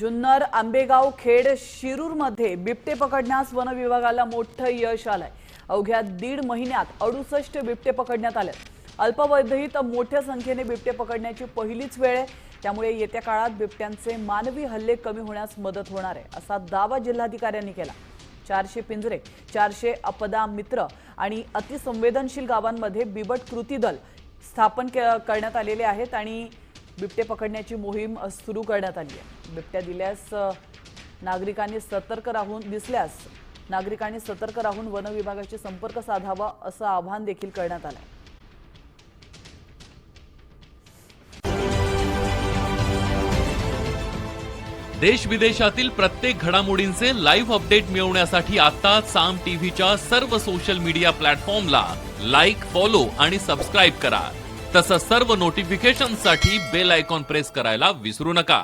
जुन्नर, आंबेगाव, खेड, शिरूरमध्ये बिबटे पकडण्यास वन विभागाला मोठं यश आलंय। अवघ्या 1.5 महिन्यात 68 बिबटे पकडण्यात आले। अल्पावधीत मोठ्या संख्येने बिबटे पकडण्याची पहिलीच वेळ आहे, त्यामुळे येत्या काळात बिबट्यांचे मानवी हल्ले कमी होण्यास मदत होणार आहे, असा दावा जिल्हाधिकाऱ्यांनी केला। 400 पिंजरे, 400 आपदा मित्र आणि अतिसंवेदनशील गावांमध्ये बिबट कृती दल स्थापन करण्यात आलेले आहेत आणि बिबटे पकडण्याची मोहीम सुरू करण्यात आली आहे। बिबट्या दिसल्यास नागरिकांनी सतर्क राहून वन विभागाशी संपर्क साधावा, असं आवाहन देखील करण्यात आलं आहे। देश विदेशातील प्रत्येक घडामोडींचे लाईव्ह अपडेट मिळवण्यासाठी आता साम टीव्हीच्या सर्व सोशल मीडिया प्लॅटफॉर्मला लाईक, फॉलो आणि सबस्क्राईब करा। तसंच सर्व नोटिफिकेशनसाठी बेल आयकॉन प्रेस करायला विसरू नका।